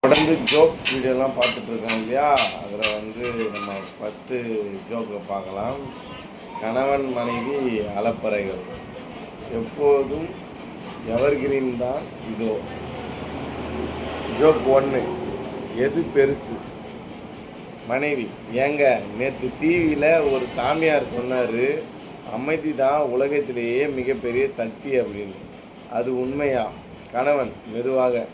தொடர்ந்து ஜோக்ஸ் வீடியோலாம் பார்த்துட்ருக்கோம் இல்லையா, அதில் வந்து நம்ம ஃபஸ்ட்டு ஜோக்கை பார்க்கலாம். கணவன் மனைவி அலப்பறைகள். எப்போதும் எவர்கிரீன் தான் இதோ. ஜோக் 1. எது பெருசு? மனைவி: ஏங்க, நேற்று டிவியில் ஒரு சாமியார் சொன்னார், அமைதி தான் உலகத்திலேயே மிகப்பெரிய சக்தி அப்படின்னு. அது உண்மையா? கணவன் மெதுவாக: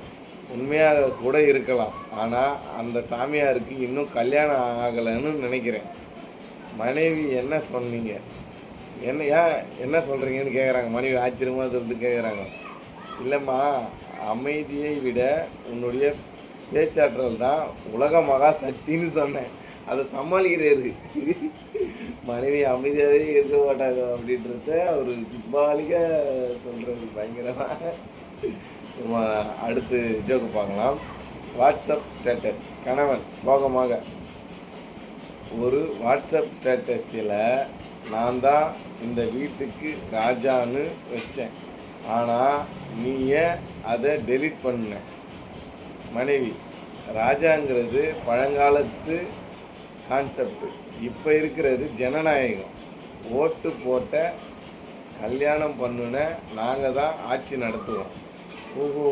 உண்மையாக கூட இருக்கலாம், ஆனால் அந்த சாமியாருக்கு இன்னும் கல்யாணம் ஆகலைன்னு நினைக்கிறேன். மனைவி: என்ன சொன்னீங்க? என்ன சொல்கிறீங்கன்னு கேட்குறாங்க. மனைவி ஆச்சரியமாக சொல்லிட்டு கேட்குறாங்க. இல்லைம்மா, அமைதியை விட உன்னுடைய பேச்சாற்றல் தான் உலக மகா சக்தின்னு சொன்னேன். அதை சமாளிக்கிறாரு. மனைவி அமைதியாகவே இருக்க மாட்டாங்க அப்படின்றத அவர் சிம்பாலிக்காக சொல்கிறது பயங்கரமாக. அடுத்து ஜோக்கு பார்க்கலாம். WhatsApp status. கணவன் சோகமாக: ஒரு வாட்ஸ்அப் ஸ்டேட்டஸில் நான் தான் இந்த வீட்டுக்கு ராஜான்னு வச்சேன், ஆனால் நீ ஏன் அதை டெலீட் பண்ண? மனைவி: ராஜாங்கிறது பழங்காலத்து கான்செப்ட், இப்போ இருக்கிறது ஜனநாயகம். ஓட்டு போட்ட கல்யாணம் பண்ணுன நாங்கள் தான் ஆட்சி நடத்துவோம். ஓஹோ,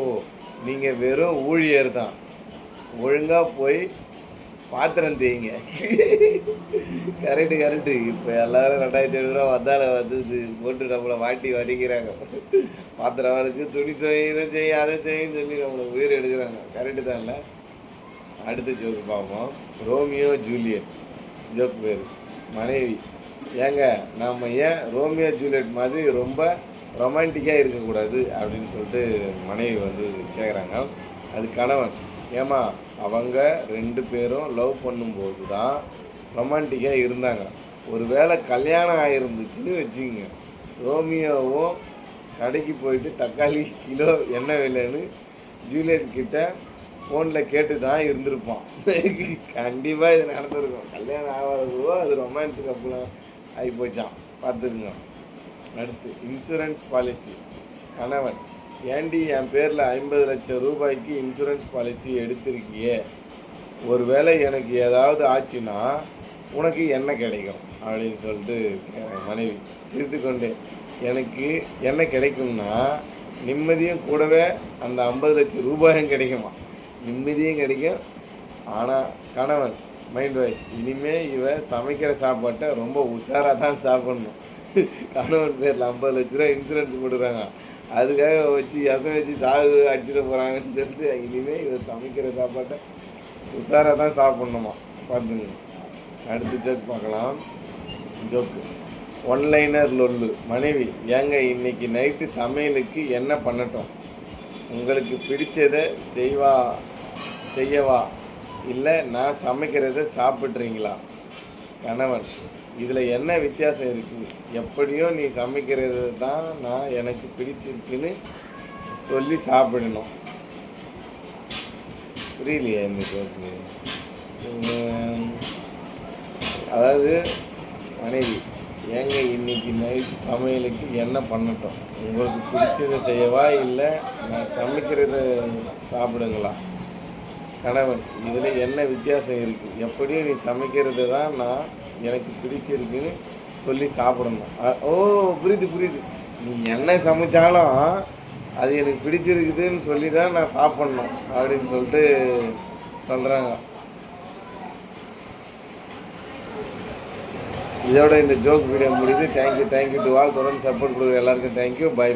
நீங்கள் வெறும் ஊழியர் தான், ஒழுங்காக போய் பாத்திரம் தேய்ங்க. கரெக்டு. இப்போ எல்லோரும் 2500 ரூபா வந்தால வந்து போட்டு நம்மளை வாட்டி வதைக்கிறாங்க. பாத்திரம் அவருக்கு துணி இதை செய்ய அதை செய்யன்னு சொல்லி நம்மளை உயிர் எடுக்கிறாங்க. கரெக்டு தான் இல்லை? அடுத்த ஜோக்கு பார்ப்போம். Romeo Juliet. ஜோக் பேர். மனைவி: ஏங்க, நாம் ஏன் ரோமியோ ஜூலியட் மாதிரி ரொம்ப ரொமான்டிக்காக இருக்கக்கூடாது அப்படின்னு சொல்லிட்டு மனைவி வந்து கேட்குறாங்க. அது கணவன்: ஏமா, அவங்க 2 பேரும் லவ் பண்ணும்போது தான் ரொமான்டிக்காக இருந்தாங்க. ஒரு வேளை கல்யாணம் ஆகிருந்துச்சுன்னு வச்சுங்க, ரோமியோவும் கடைக்கு போயிட்டு தக்காளி கிலோ என்ன விலைன்னு ஜூலியட் கிட்ட ஃபோனில் கேட்டு தான் இருந்திருப்பான். கண்டிப்பாக இது நடந்திருக்கும். கல்யாணம் ஆகாதோ அது ரொமான்ஸுக்கு அப்பெல்லாம் ஆகி போச்சான். பார்த்துருங்க. அடுத்து இன்சூரன்ஸ் பாலிசி. கணவன்: ஏண்டி, என் பேரில் 50 லட்சம் ரூபாய்க்கு இன்சூரன்ஸ் பாலிசி எடுத்திருக்கியே, ஒரு வேளை எனக்கு ஏதாவது ஆச்சுன்னா உனக்கு என்ன கிடைக்கும் அப்படின்னு சொல்லிட்டு மனைவி சிரித்து கொண்டு: எனக்கு என்ன கிடைக்கும்னா நிம்மதியும் கூடவே அந்த 50 லட்சம் ரூபாயும் கிடைக்குமா? நிம்மதியும் கிடைக்கும். ஆனால் கணவன் மைண்ட் வாய்ஸ்: இனிமே இவ சமைக்கிற சாப்பாட்டை ரொம்ப உஷாராக தான் சாப்பிட்ணும். கணவன் பேரில் 50 லட்ச ரூபா இன்சூரன்ஸ் போட்டுறாங்க, அதுக்காக வச்சு வச்சு சாகு அடிச்சுட்டு போகிறாங்கன்னு சொல்லிட்டு இனிமேல் இவ சமைக்கிற சாப்பாட்டை உஷாராக தான் சாப்பிட்ணுமா? பார்த்துங்க. அடுத்த ஜோக் பார்க்கலாம். ஜோக்கு ஒன்லைனர் லொல்லு. மனைவி: ஏங்க, இன்னைக்கு நைட்டு சமையலுக்கு என்ன பண்ணட்டும்? உங்களுக்கு பிடிச்சதை செய்யவா இல்லை நான் சமைக்கிறத சாப்பிட்றீங்களா? கணவன்: இதில் என்ன வித்தியாசம் இருக்குது? எப்படியும் நீ சமைக்கிறது தான் நான் எனக்கு பிடிச்சிருக்குன்னு சொல்லி சாப்பிடணும். புரியலையா இந்த ஜோக்கு? அதாவது மனைவி: ஏங்க, இன்னைக்கு நைட்டு சமையலுக்கு என்ன பண்ணட்டும்? உங்களுக்கு பிடிச்சதை செய்யவா இல்லை நான் சமைக்கிறத சாப்பிடுங்களா? கணவன்: இதில் என்ன வித்தியாசம் இருக்குது? எப்படியும் நீ சமைக்கிறது தான் நான் எனக்கு பிடிச்சிருக்குன்னு சொல்லி சாப்பிடணும். ஓ, புரியுது. நீ என்ன சமைச்சாலும் அது எனக்கு பிடிச்சிருக்குதுன்னு சொல்லி தான் நான் சாப்பிட்ணும் அப்படின்னு சொல்லிட்டு சொல்கிறாங்க. இதோட இந்த ஜோக் வீடியோ முடியுது. Thank you to all. தொடர்ந்து சப்போர்ட் கொடுக்குற எல்லாருக்கும் தேங்க்யூ. பை.